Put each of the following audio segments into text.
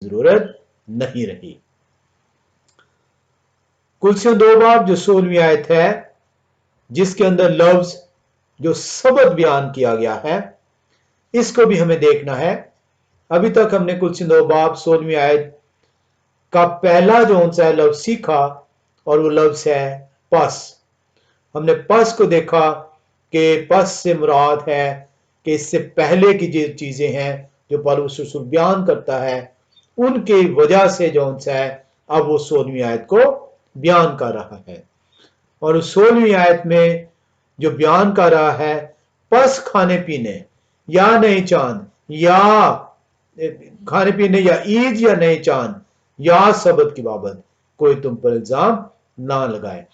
जरूरत नहीं रही। कुलसियों 2 बाब जो 16वीं आयत है, जिसके अंदर लफ्ज जो सबद बयान किया गया है, इसको भी हमें देखना है। अभी तक हमने कुलसियों 2 बाब 16वीं आयत का पहला जो है लफ्ज सीखा, और वो लफ्ज है पस। हमने पस को देखा कि पस से मुराद है कि इससे पहले की जो चीजें हैं जो पौलुस रसूल बयान करता है, उनकी वजह से जो है अब वो 16वीं आयत को बयान कर रहा है। और उस 16वीं आयत में जो बयान कर रहा है, पस खाने पीने या नए चांद या खाने पीने या ईद या नए चांद या सबत की बाबत कोई तुम पर इल्जाम ना लगाए।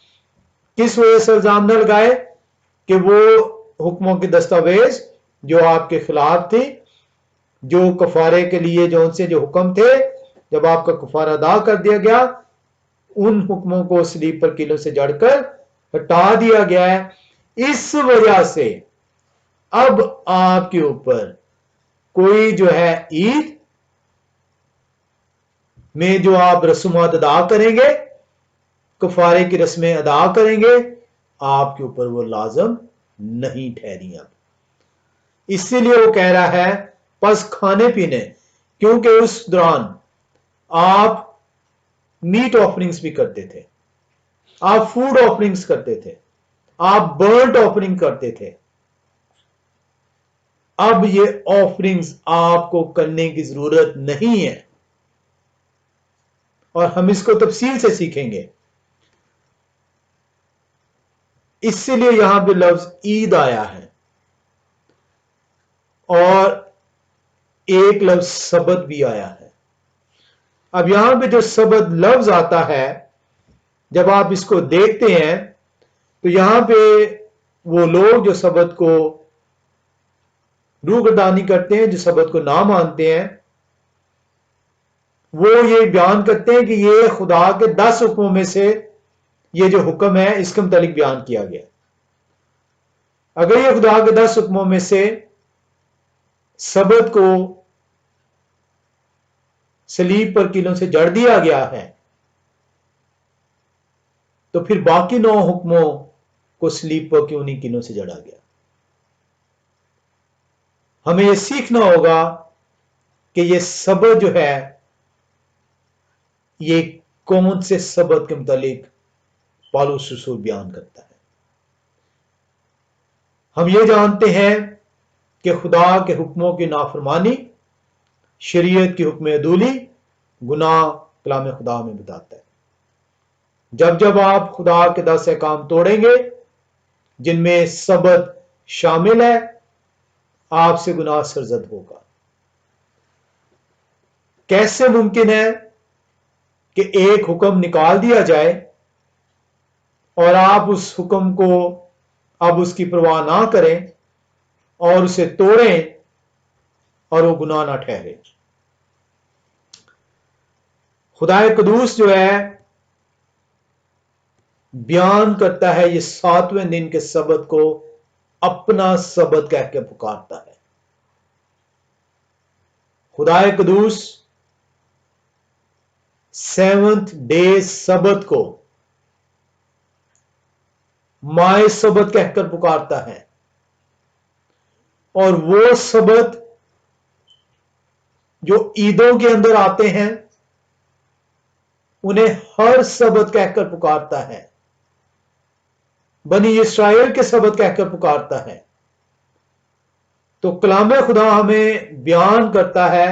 किस वजह से इल्जाम ना लगाए? कि वो हुक्मों के दस्तावेज जो आपके खिलाफ थी, जो कफारे के लिए जो उनसे जो हुक्म थे, जब आपका कफारा अदा कर दिया गया, उन हुक्मों को सलीब पर कीलों से जड़कर हटा दिया गया है। इस वजह से अब आपके ऊपर कोई जो है ईद में जो आप रस्मात अदा करेंगे, कफारे की रस्में अदा करेंगे, आपके ऊपर वो लाजम नहीं ठहरी। अब इसीलिए वो कह रहा है बस खाने पीने, क्योंकि उस दौरान आप मीट ऑफरिंग्स भी करते थे, आप फूड ऑफरिंग्स करते थे, आप बर्न्ट ऑफरिंग करते थे। अब ये ऑफरिंग्स आपको करने की जरूरत नहीं है, और हम इसको तफसील से सीखेंगे। इसलिए यहां पे लफ्ज ईद आया है, और एक लफ्ज सबत भी आया है। अब यहां पे जो सबत लफ्ज आता है, जब आप इसको देखते हैं तो यहां पे वो लोग जो सबत को रूगर्दानी करते हैं, जो सबत को ना मानते हैं, वो ये बयान करते हैं कि ये खुदा के 10 हुक्मों में से ये जो हुक्म है इसके मुतालिक बयान किया गया। अगर ये खुदा के 10 हुक्मों में से सबत को सलीब पर कीलों से जड़ दिया गया है, तो फिर बाकी 9 हुक्मों को सलीब पर क्यों नहीं कीलों से जड़ा गया? हमें यह सीखना होगा कि यह सबत जो है ये कौन से सबत के मुतालिक पौलुस रसूल बयान करता है। हम ये जानते हैं कि खुदा के हुक्मों की नाफरमानी, शरीयत की हुक्म अदूली, गुनाह कलाम खुदा में बताता है। जब जब आप खुदा के 10 अहकाम तोड़ेंगे जिनमें सबत शामिल है, आपसे गुनाह सरजद होगा। कैसे मुमकिन है कि एक हुक्म निकाल दिया जाए और आप उस हुक्म को अब उसकी परवाह ना करें और उसे तोड़ें और वो गुनाह ना ठहरे? खुदाए कदूस जो है बयान करता है, ये 7वें दिन के सबत को अपना सबत कह के पुकारता है। खुदाए कदूस 7th डे सबत को माए सबत कहकर पुकारता है, और वो सबत जो ईदों के अंदर आते हैं उन्हें हर सबत कहकर पुकारता है, बनी इस्राएल के सबत कहकर पुकारता है। तो कलाम खुदा हमें बयान करता है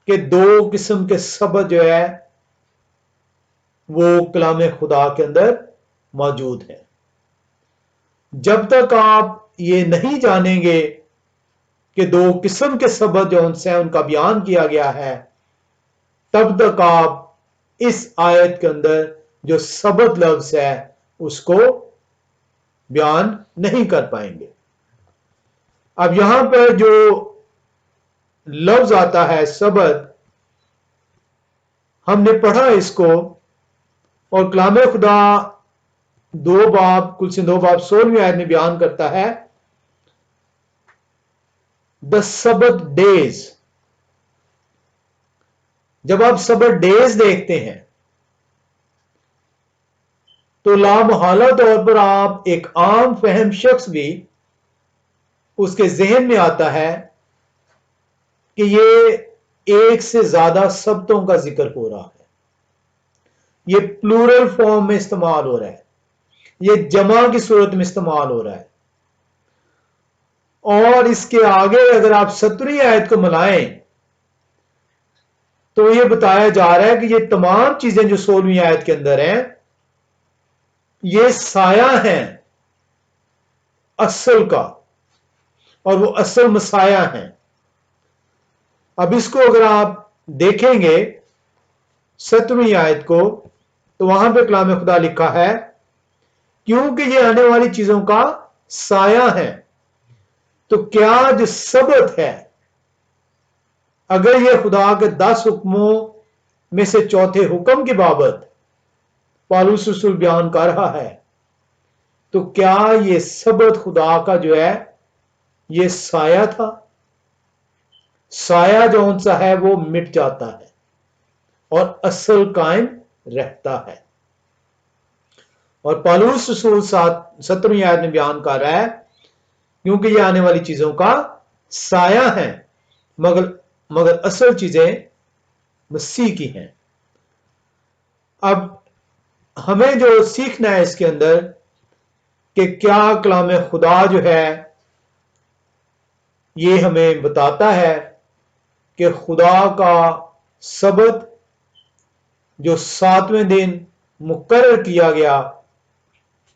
कि 2 किस्म के सबत जो है वो कलाम खुदा के अंदर मौजूद है। जब तक आप ये नहीं जानेंगे कि 2 किस्म के सबत जो उनसे उनका बयान किया गया है, तब तक आप इस आयत के अंदर जो सबत लफ्ज है उसको बयान नहीं कर पाएंगे। अब यहां पर जो लफ्ज आता है सबत, हमने पढ़ा इसको, और कलाम खुदा 2 बाब कुलसियों 2 बाब 16वीं आयत में बयान करता है, द सबत डेज जब आप सबत डेज देखते हैं तो लामहला तौर पर आप एक आम फहम शख्स भी उसके जहन में आता है कि ये एक से ज्यादा सबतों का जिक्र हो रहा है, ये प्लूरल फॉर्म में इस्तेमाल हो रहा है, ये जमा की सूरत में इस्तेमाल हो रहा है। और इसके आगे अगर आप 17वीं आयत को मिलाएं तो ये बताया जा रहा है कि ये तमाम चीजें जो 16वीं आयत के अंदर हैं ये साया हैं असल का, और वो असल मसाया हैं। अब इसको अगर आप देखेंगे 17वीं आयत को तो वहां पे कलाम खुदा लिखा है क्योंकि ये आने वाली चीजों का साया है। तो क्या जो सबत है, अगर ये खुदा के 10 हुक्मों में से चौथे हुक्म की बाबत पौलुस रसूल बयान कर रहा है, तो क्या ये सबत खुदा का जो है ये साया था? साया जौन सा है वो मिट जाता है और असल कायम रहता है। और पौलुस रसूल 17वीं आयत में बयान कर रहा है क्योंकि ये आने वाली चीजों का साया है, मगर असल चीजें मसीह की हैं। अब हमें जो सीखना है इसके अंदर कि क्या कलाम खुदा जो है ये हमें बताता है कि खुदा का सबत जो 7वें दिन मुकर्रर किया गया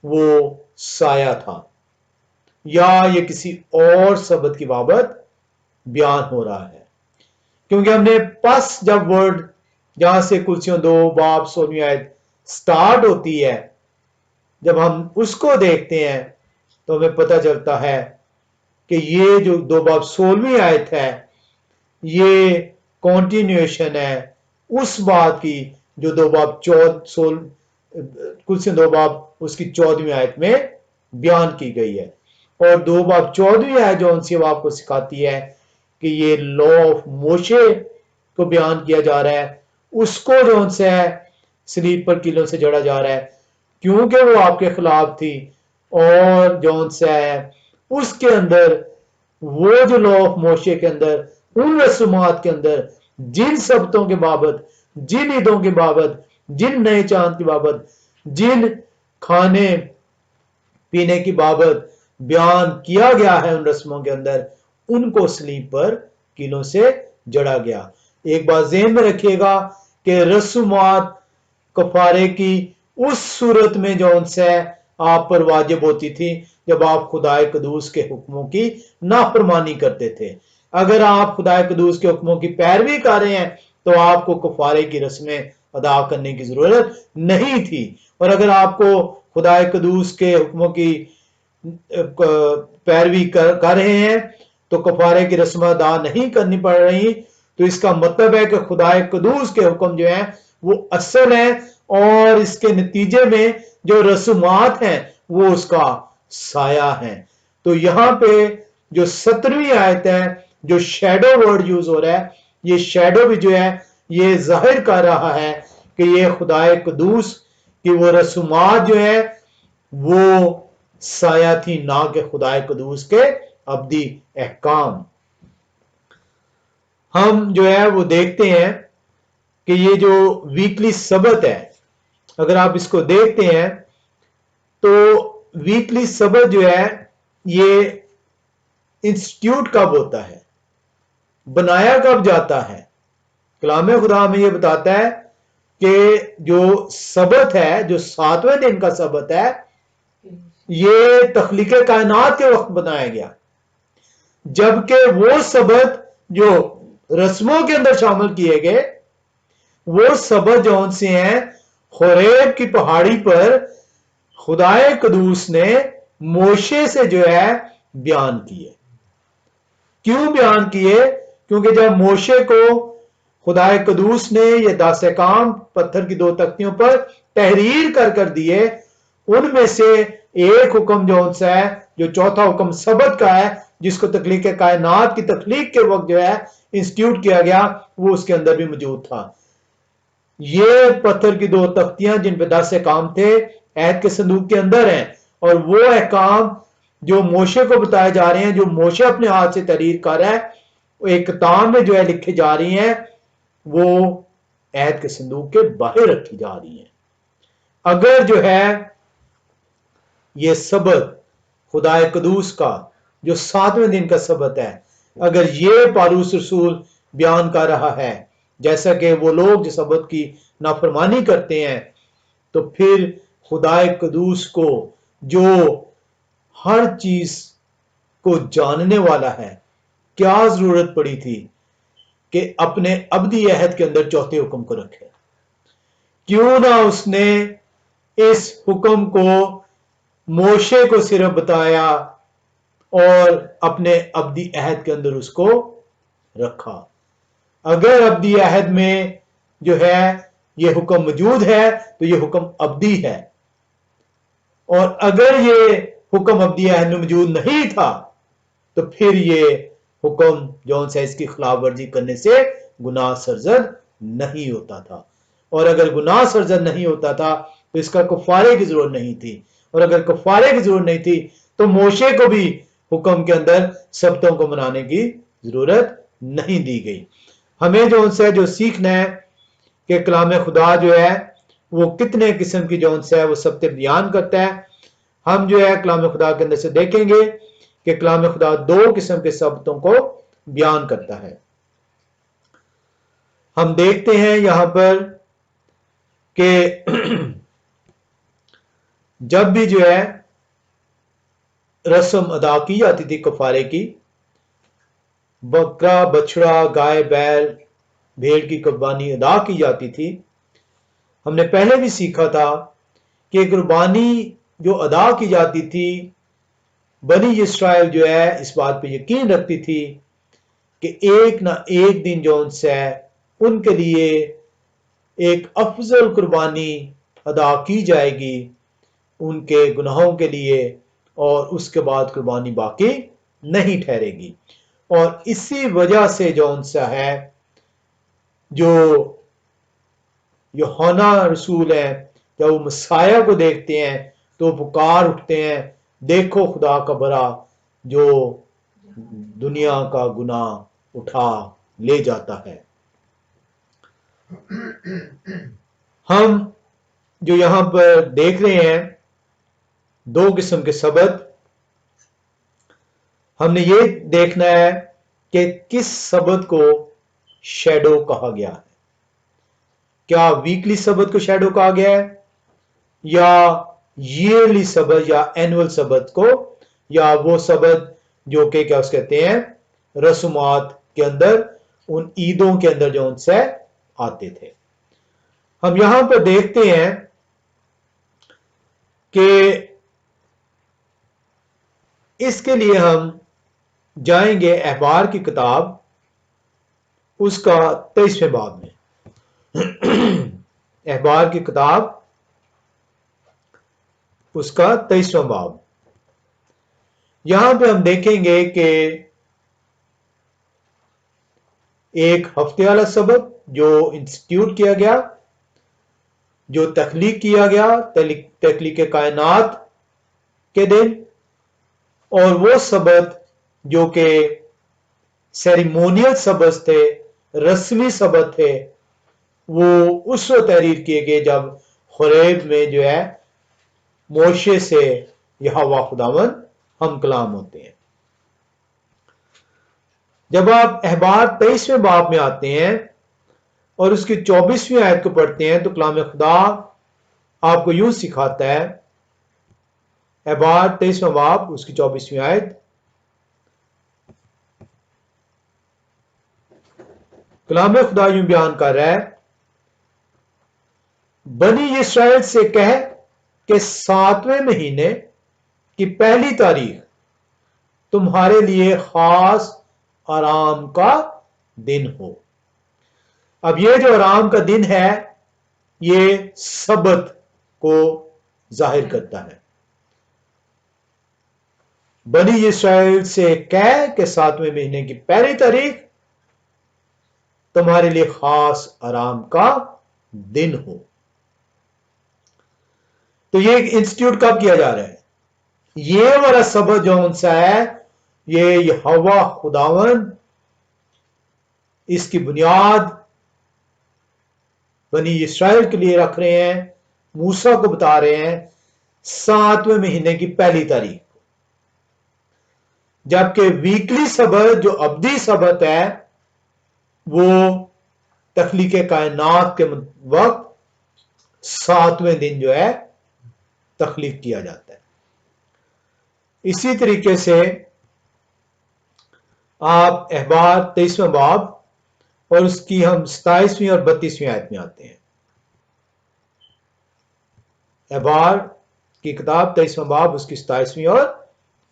वो साया था, या ये किसी और सबत की बाबत बयान हो रहा है। क्योंकि हमने पस जब वर्ड जहां से कुलसियों 2 बाब 16वीं आयत स्टार्ट होती है, जब हम उसको देखते हैं तो हमें पता चलता है कि ये जो 2 बाब 16वीं आयत है ये कॉन्टिन्यूएशन है उस बात की जो 2 बाब कुलसियों 2 बाब उसकी 14वीं आयत में बयान की गई है। और 2 बाब 14वीं आयत जो उनसे आपको सिखाती है कि ये लॉ ऑफ मोशे को बयान किया जा रहा है, उसको जो उनसे है सलीब पर कीलों से जड़ा जा रहा है क्योंकि वो आपके खिलाफ थी। और जो उनसे है उसके अंदर वो जो लॉ ऑफ मोशे के अंदर उन रसूमात के अंदर जिन सबतों के बाबत, जिन ईदों के बाबत, जिन नए चांद की बाबत, जिन खाने पीने की बाबत बयान किया गया है उन रस्मों के अंदर, उनको सलीब पर कीलों से जड़ा गया। एक बात ज़हन में रखिएगा कि रस्मात कफारे की उस सूरत में जो उनसे आप पर वाजिब होती थी जब आप खुदाए कदूस के हुक्मों की नाफरमानी करते थे। अगर आप खुदाए कदूस के हुक्मों की पैरवी कर रहे हैं तो आपको कफारे की रस्में अदा करने की जरूरत नहीं थी। और अगर आपको खुदाए कदूस के हुक्मों की पैरवी कर रहे हैं तो कफारे की रस्म अदा नहीं करनी पड़ रही, तो इसका मतलब है कि खुदाए कदूस के हुक्म जो है वो असल है और इसके नतीजे में जो रस्मात हैं वो उसका साया है। तो यहां पे जो 17वीं आयत है जो शैडो वर्ड यूज हो रहा है, ये शैडो भी जो है ये जाहिर कर रहा है कि ये खुदाए कदूस की वो रस्मात जो है वो साया थी, ना कि खुदाए कदूस के अब्दी अहकाम। हम जो है वो देखते हैं कि ये जो वीकली सबत है, अगर आप इसको देखते हैं तो वीकली सबत जो है ये इंस्टीट्यूट कब होता है, बनाया कब जाता है? कलाम खुदा हमें ये बताता है कि जो सबत है, जो 7वें दिन का सबत है, ये तख्लीक कायनात के वक्त बनाया गया, जबकि वो सबत जो रस्मों के अंदर शामिल किए गए वो सबत जौन से हैं होरेब की पहाड़ी पर खुदाए कदूस ने मोशे से जो है बयान किए। क्यों बयान किए? क्योंकि जब मोशे को खुदाए कदूस ने ये 10 अहकाम पत्थर की 2 तख्तियों पर तहरीर कर दिए, उनमें से एक हुक्म जो उनसे है, जो चौथा हुक्म सबत का है, जिसको तख्लीक कायनात की तख्लीक के वक्त जो है इंस्टीट्यूट किया गया वो उसके अंदर भी मौजूद था। ये पत्थर की 2 तख्तियां जिन पे 10 अहकाम थे ऐद के संदूक के अंदर हैं, और वो अहकाम जो मोशे को बताए जा रहे हैं, जो मोशे अपने हाथ से तहरीर कर रहा है, वो एक किताब में जो है लिखे जा रही हैं, वो ऐद के संदूक के बाहर रखी जा रही हैं। अगर जो है ये सबत खुदाए कदूस का जो 7वें दिन का सबत है, अगर ये पारूस रसूल बयान कर रहा है जैसा कि वो लोग जो सबत की नाफरमानी करते हैं, तो फिर खुदाए कदूस को जो हर चीज को जानने वाला है, क्या जरूरत पड़ी थी कि अपने अब्दी अहद के अंदर चौथे हुक्म को रखे? क्यों ना उसने इस हुक्म को मोशे को सिर्फ बताया और अपने अब्दी अहद के अंदर उसको रखा? अगर अब्दी अहद में जो है ये हुक्म मौजूद है तो ये हुक्म अब्दी है, और अगर ये हुक्म अब्दी अहद में मौजूद नहीं था तो फिर ये हुक्म जौन सा इसकी खिलाफ वर्जी करने से गुनाह सरजद नहीं होता था, और अगर गुनाह सरजद नहीं होता था तो इसका कफारे की जरूरत नहीं थी, और अगर कफारे की जरूरत नहीं थी तो मोशे को भी हुक्म के अंदर सबतों को मनाने की जरूरत नहीं दी गई। हमें जो उनसे जो सीखना है कि कलाम खुदा जो है वो कितने किस्म की जो उनसे है वो सबते बयान करता है। हम जो है कलाम खुदा के अंदर से देखेंगे कि कलाम खुदा 2 किस्म के सबतों को बयान करता है। हम देखते हैं यहां पर कि जब भी जो है रस्म अदा की जाती थी कफारे की, बकरा, बछड़ा, गाय, बैल, भेड़ की कुर्बानी अदा की जाती थी। हमने पहले भी सीखा था कि कुर्बानी जो अदा की जाती थी, बनी इस्राइल जो है इस बात पे यकीन रखती थी कि एक ना एक दिन जो उनसे उनके लिए एक अफजल कुर्बानी अदा की जाएगी उनके गुनाहों के लिए, और उसके बाद कुर्बानी बाकी नहीं ठहरेगी। और इसी वजह से जो उनसा है जो यूहन्ना रसूल है, जब वो मसाया को देखते हैं तो पुकार उठते हैं, देखो खुदा का बरा जो दुनिया का गुनाह उठा ले जाता है। हम जो यहां पर देख रहे हैं 2 किस्म के सबत, हमने ये देखना है कि किस सबत को शैडो कहा गया है। क्या वीकली सबत को शैडो कहा गया है, या ईयरली सबत या एनुअल सबत को, या वो सबत जो कि क्या उसको कहते हैं रसूमात के अंदर उन ईदों के अंदर जो उनसे आते थे। हम यहां पर देखते हैं कि इसके लिए हम जाएंगे अहबार की किताब उसका 23वें बाब में। अहबार की किताब उसका 23वां बाब, यहां पे हम देखेंगे कि एक हफ्ते वाला सबक जो इंस्टीट्यूट किया गया, जो तख्लीक किया गया तख्लीक कायनात के दिन, और वो सबत जो कि सेरिमोनियल सबत थे, रस्मी सबत थे, वो उस वक्त तहरीर किए गए जब खुरैब में जो है मोशे से यहोवा खुदावन हम कलाम होते हैं। जब आप अहबार 23वें बाब में आते हैं और उसकी 24वीं आयत को पढ़ते हैं तो कलाम खुदा आपको यूं सिखाता है, अहबार 23वां बाब उसकी 24वीं आयत, कलाम खुदा यूं बयान कर रहा है, बनी इस्राएल से कह कि 7वें महीने की पहली तारीख तुम्हारे लिए खास आराम का दिन हो। अब ये जो आराम का दिन है ये सबत को जाहिर करता है। बनी इस्राएल से कह के 7वें महीने की पहली तारीख तुम्हारे लिए खास आराम का दिन हो। तो ये इंस्टीट्यूट कब किया जा रहा है? ये वाला सबक जो सा है, ये यहोवा खुदावन इसकी बुनियाद बनी इस्राएल के लिए रख रहे हैं, मूसा को बता रहे हैं 7वें महीने की पहली तारीख को। जबकि वीकली सबत जो अब्दी सबत है वो तख्लीक कायनात के वक्त 7वें दिन जो है तख्लीक किया जाता है। इसी तरीके से आप अहबार 23वें बाब और उसकी हम 27वीं और 32वीं आयत में आते हैं। अहबार की किताब 23वां बाब उसकी 27वीं और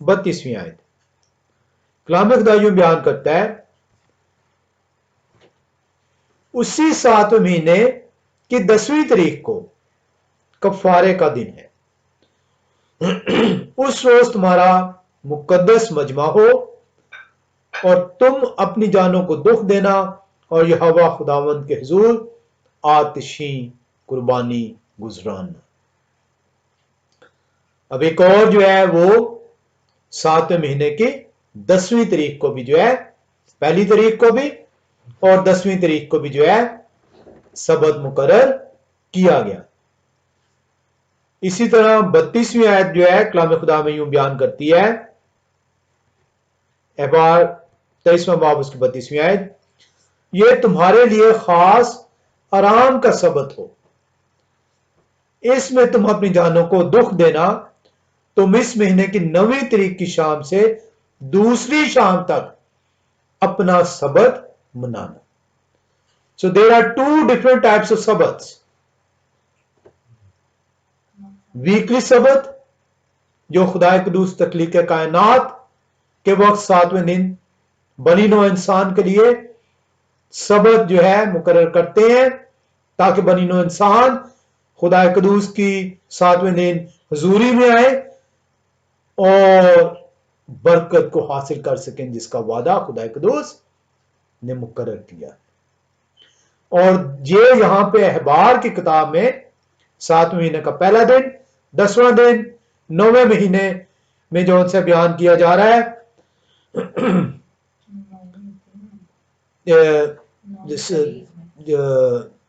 32वीं आयत। कलाम खुदा यूं बयान करता है, उसी 7वें महीने की 10वीं तारीख को कफारे का दिन है। उस रोज तुम्हारा मुकद्दस मजमा हो और तुम अपनी जानों को दुख देना और यहोवा खुदावंद के हुजूर आतिशी कुर्बानी गुजराना। अब एक और जो है वो 7वें महीने की 10वीं तारीख को भी जो है, पहली तारीख को भी और 10वीं तारीख को भी जो है सबत मुकर्रर किया गया। इसी तरह 32वीं आयत जो है कलाम खुदा में यूं बयान करती है, अहबार 23वां बाब उसकी 32वीं आयत, ये तुम्हारे लिए खास आराम का सबत हो, इसमें तुम अपनी जानों को दुख देना, तुम इस महीने की 9वीं तारीख की शाम से दूसरी शाम तक अपना सबत मनाना। So there are two different types of Sabbats. Weekly Sabbat जो खुदा कदूस तख्लीक कायनात के वक्त 7वें दिन बनी नौ इंसान के लिए सबत जो है मुकर्रर करते हैं ताकि बनी नौ इंसान खुदा कदूस की 7वें दिन हुजूरी में आए और बरकत को हासिल कर सकें जिसका वादा खुदा कदूस ने मुकर्रर किया। और ये यहां पे अहबार की किताब में 7वें महीने का पहला दिन, 10वां दिन, 9वें महीने में जो उनसे बयान किया जा रहा है,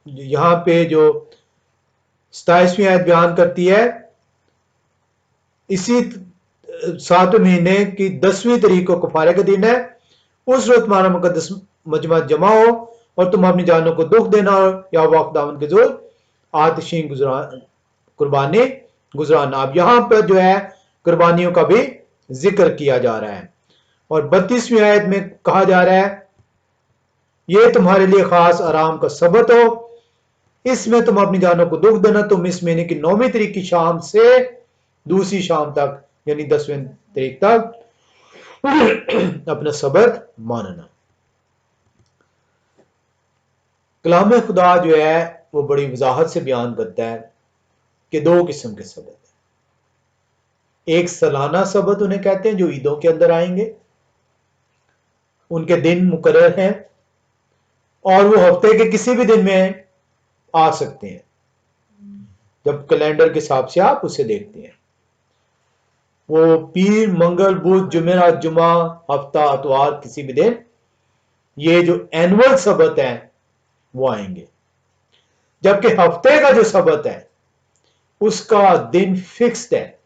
यहां पे जो 27वीं आयत बयान करती है, इसी 7वें महीने की 10वीं तारीख को कफारे का दिन है, उस रोज तुम्हारा मुकद्दस मजमा जमा हो और तुम अपनी जानों को दुख देना और या खुदावंद के जोर आतिशी कुर्बानी गुजराना। अब यहां पर जो है कुर्बानियों का भी जिक्र किया जा रहा है और 32वीं आयत में कहा जा रहा है, ये तुम्हारे लिए खास आराम का सबत हो, इसमें तुम अपनी जानों को दुख देना, तुम इस महीने की 9वीं तारीख की शाम से दूसरी शाम तक यानी 10वें तारीख तक अपना सबत मानना। कलाम खुदा जो है वो बड़ी वजाहत से बयान करता है कि दो किस्म के सबत है। एक सालाना सबत उन्हें कहते हैं जो ईदों के अंदर आएंगे, उनके दिन मुकर्रर हैं और वो हफ्ते के किसी भी दिन में आ सकते हैं जब कैलेंडर के हिसाब से आप उसे देखते हैं। वो पीर, मंगल, बुध, जुमेरात, जुमा, हफ्ता, अतवार, किसी भी दिन, ये जो एनुअल सबत है वो आएंगे। जबकि हफ्ते का जो सबत है उसका दिन फिक्स्ड है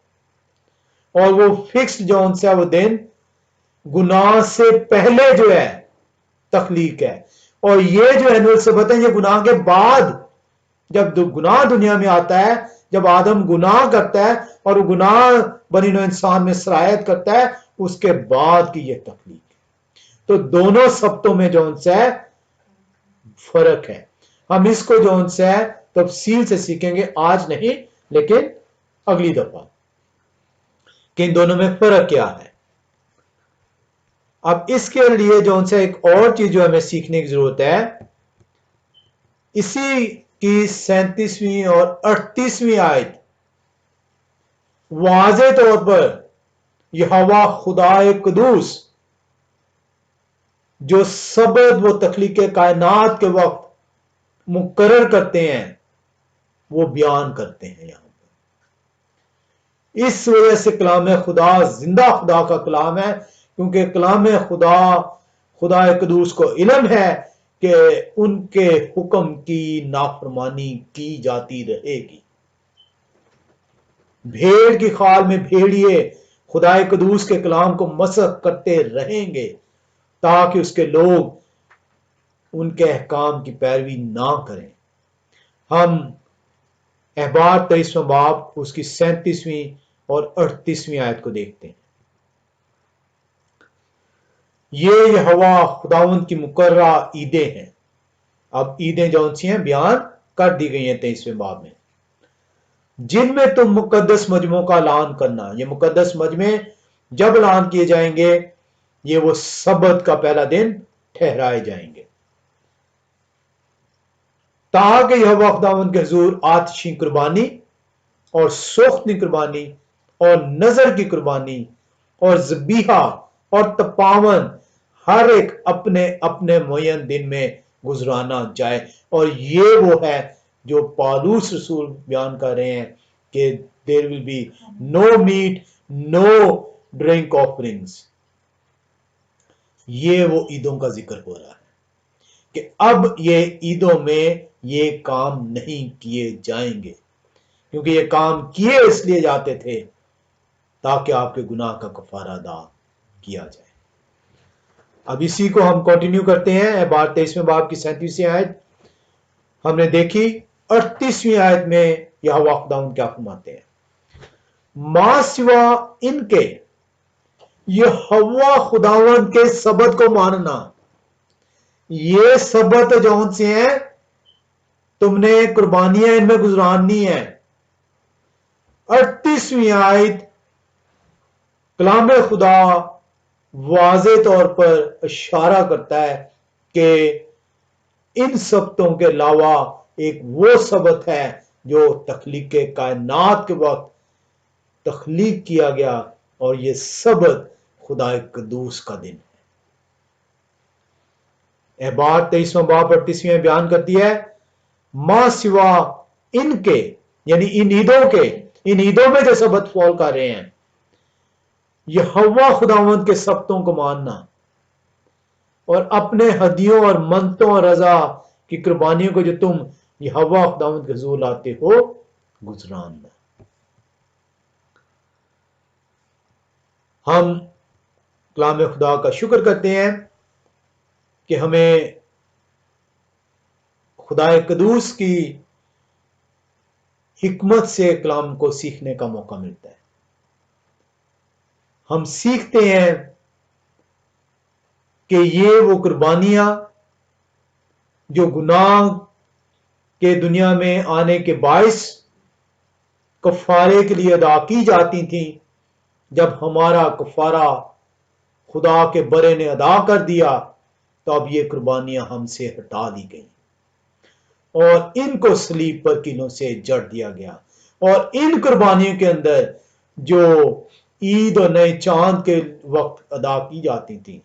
और वो फिक्स्ड जो उनसे वो दिन गुनाह से पहले जो है तख्लीक है, और ये जो एनुअल सबत है ये गुनाह के बाद, जब गुनाह दुनिया में आता है, जब आदम गुनाह करता है और वो गुनाह बनी नौ इंसान में सरायत करता है, उसके बाद की ये तख्लीक है। तो दोनों सबतों में जो उनसे फर्क है। हम इसको जो उनसे तफसील से सीखेंगे, आज नहीं लेकिन अगली दफा, कि इन दोनों में फर्क क्या है। अब इसके लिए जो उनसे एक और चीज जो हमें सीखने की जरूरत है, इसी की 37वीं और 38वीं आयत वाज़े तौर पर यहोवा खुदाए कुदूस जो सबद वो तख्लीक कायनात के वक्त मुकर्रर करते हैं वो बयान करते हैं यहां पर। इस वजह से कलाम खुदा जिंदा खुदा का कलाम है, क्योंकि कलाम खुदा खुदा कदूस को इल्म है कि उनके हुक्म की नाफरमानी की जाती रहेगी। भेड़ की खाल में भेड़िए खुदा कदूस के कलाम को मसख करते रहेंगे ताकि उसके लोग उनके अहकाम की पैरवी ना करें। हम अहबार 23वां बाब उसकी 37वीं और 38वीं आयत को देखते हैं। ये यहोवा खुदावंद की मुकर्रा ईदें हैं। अब ईदें जौन सी हैं बयान कर दी गई हैं 23वें बाब में, जिनमें तुम मुकद्दस मजमों का ऐलान करना। ये मुकद्दस मजमे जब ऐलान किए जाएंगे ये वो सबत का पहला दिन ठहराए जाएंगे, ताकि यहोवा खुदावंद के हुजूर आतिशी कुर्बानी और सोख्तनी कुर्बानी और नजर की कुर्बानी और ज़बीहा और तपावन हर एक अपने अपने मुय्यन दिन में गुजराना जाए। और ये वो है जो पौलुस रसूल बयान कर रहे हैं कि there will be no meat no drink offerings. ये वो ईदों का जिक्र हो रहा है कि अब ये ईदों में ये काम नहीं किए जाएंगे, क्योंकि ये काम किए इसलिए जाते थे ताकि आपके गुनाह का कफारा अदा किया जाए। अब इसी को हम कंटिन्यू करते हैं। अहबार 23वें बाब की 37वीं आयत हमने देखी। 38वीं आयत में यहोवा खुदावंद क्या फरमाते हैं, मां सिवा इनके यहोवा खुदावंद के सबत को मानना। ये सबत जौन से हैं तुमने कुर्बानियां इनमें गुजरानी है। 38वीं आयत कलाम खुदा वाज़े तौर पर इशारा करता है कि इन सबतों के अलावा एक वो सबत है जो तख्लीक कायनात के वक्त तख्लीक किया गया, और ये सबत खुदा कदूस का दिन है। अहबार 23वां बाब 38वीं बयान करती है, मां सिवा इनके यानी इन ईदों के, इन ईदों में जो सबत फॉल कर रहे हैं, यहोवा खुदावंद के सबतों को मानना और अपने हदियों और मनतों और रजा की कुर्बानियों को जो तुम यहोवा खुदावंद के हुजूर लाते हो गुजराना। हम कलाम खुदा का शुक्र करते हैं कि हमें खुदा कदूस की हिकमत से कलाम को सीखने का मौका मिलता है। हम सीखते हैं कि ये वो कुर्बानियां जो गुनाह के दुनिया में आने के बायस कफारे के लिए अदा की जाती थी, जब हमारा कफारा खुदा के बरे ने अदा कर दिया तो अब ये कुर्बानियां हमसे हटा दी गई और इनको सलीब पर कीलों से जड़ दिया गया। और इन कुर्बानियों के अंदर जो ईद और नए चांद के वक्त अदा की जाती थी,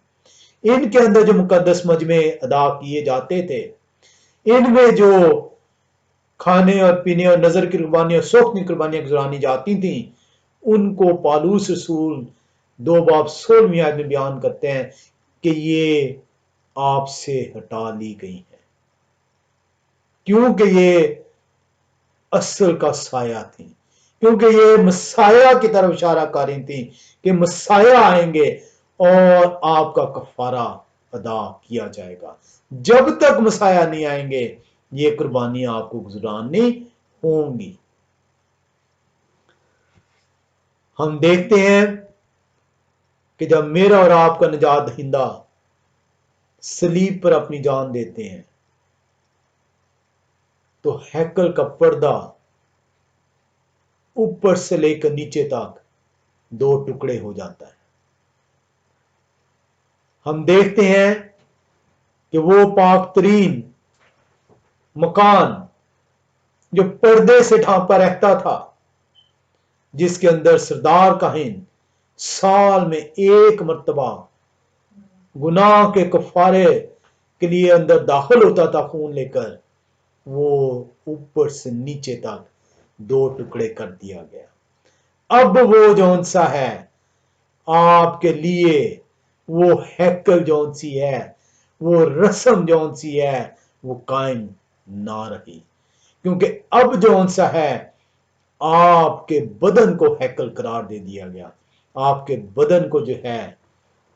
इनके अंदर जो मुकद्दस मजमे अदा किए जाते थे, इनमें जो खाने और पीने और नजर की कुर्बानी और सोख्तनी कुर्बानियां गुजरानी जाती थी, उनको पौलुस रसूल 2 बाब 16वीं आयत में बयान करते हैं कि ये आपसे हटा ली गई है, क्योंकि ये असल का साया थी, क्योंकि ये मसाया की तरफ इशारा कर रही थी कि मसाया आएंगे और आपका कफारा अदा किया जाएगा। जब तक मसाया नहीं आएंगे ये कुर्बानियां आपको गुजरानी होंगी। हम देखते हैं कि जब मेरा और आपका निजात दहिंदा सलीब पर अपनी जान देते हैं तो हैकल का पर्दा ऊपर से लेकर नीचे तक 2 टुकड़े हो जाता है। हम देखते हैं कि वो पाक तरीन मकान जो पर्दे से ढांपा रहता था, जिसके अंदर सरदार काहिन साल में 1 मर्तबा गुनाह के कफारे के लिए अंदर दाखिल होता था खून लेकर, वो ऊपर से नीचे तक 2 टुकड़े कर दिया गया। अब वो जौन सा है आपके लिए, वो हैकल जौन सी है, वो रस्म जौन सी है, वो कायम ना रही, क्योंकि अब जौन सा है आपके बदन को हैकल करार दे दिया गया, आपके बदन को जो है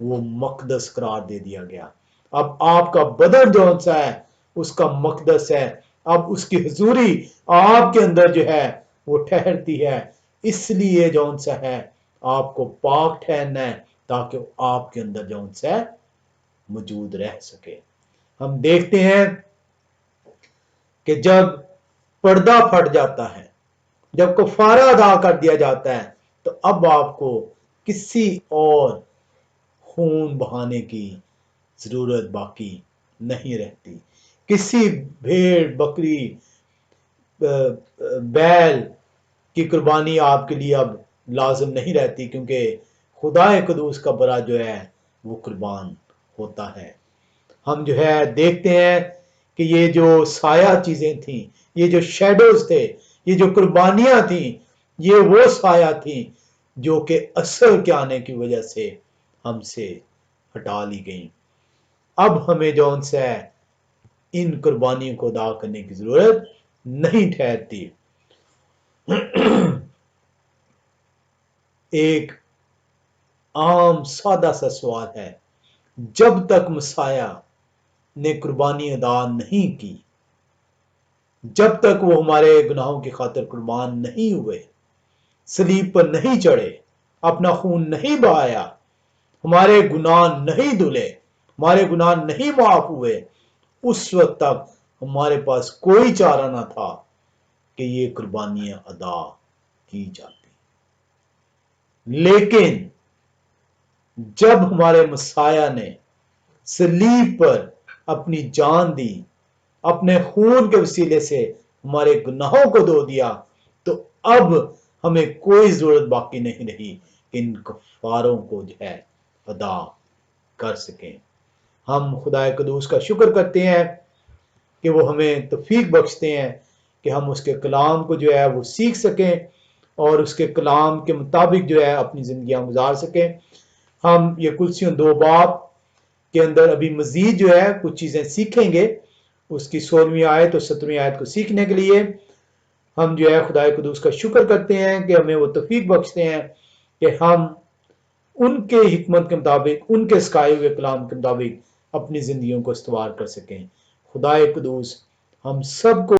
वो मकदस करार दे दिया गया। अब आपका बदन जौन सा है उसका मकदस है, अब उसकी हुजूरी आपके अंदर जो है वो ठहरती है, इसलिए जौन सा है आपको पाक ठहरना है ताकि आपके अंदर जौन सा है मौजूद रह सके। हम देखते हैं कि जब पर्दा फट जाता है, जब कफारा अदा कर दिया जाता है, तो अब आपको किसी और खून बहाने की जरूरत बाकी नहीं रहती। किसी भेड़ बकरी बैल की कुर्बानी आपके लिए अब लाजिम नहीं रहती, क्योंकि खुदाए कदूस का बरा जो है वो कुर्बान होता है। हम जो है देखते हैं कि ये जो साया चीजें थी, ये जो शेडोज थे, ये जो कुर्बानियां थी, ये वो साया थी जो कि असल के आने की वजह से हमसे हटा ली गई। अब हमें जौन सा है इन कुर्बानियों को अदा करने की जरूरत नहीं ठहरती। एक आम सादा सा सवाल है, जब तक मसाया ने कुर्बानी अदा नहीं की, जब तक वो हमारे गुनाहों की खातिर कुर्बान नहीं हुए, सलीब पर नहीं चढ़े, अपना खून नहीं बहाया, हमारे गुनाह नहीं धुले, हमारे गुनाह नहीं माफ हुए, उस वक्त तक हमारे पास कोई चारा ना था कि ये कुर्बानियां अदा की जाती। लेकिन जब हमारे मसाया ने सलीब पर अपनी जान दी, अपने खून के वसीले से हमारे गुनाहों को धो दिया, तो अब हमें कोई जरूरत बाकी नहीं रही कि इन कफारों को जो है अदा कर सकें। हम खुदाए कदूस का शुक्र करते हैं कि वो हमें तौफीक बख्शते हैं कि हम उसके कलाम को जो है वो सीख सकें और उसके कलाम के मुताबिक जो है अपनी जिंदगियां गुजार सकें। हम ये कुलसियों 2 बाब के अंदर अभी मजीद जो है कुछ चीजें सीखेंगे। उसकी 16वीं आयत और 17वीं आयत को सीखने के लिए हम जो है खुदाए कदूस का शुक्र करते हैं कि हमें वो तौफीक बख्शते हैं कि हम उनके हिकमत के मुताबिक, उनके सिखाए हुए कलाम के मुताबिक अपनी जिंदगियों को इस्तवार कर सकें। खुदाए कदूस हम सबको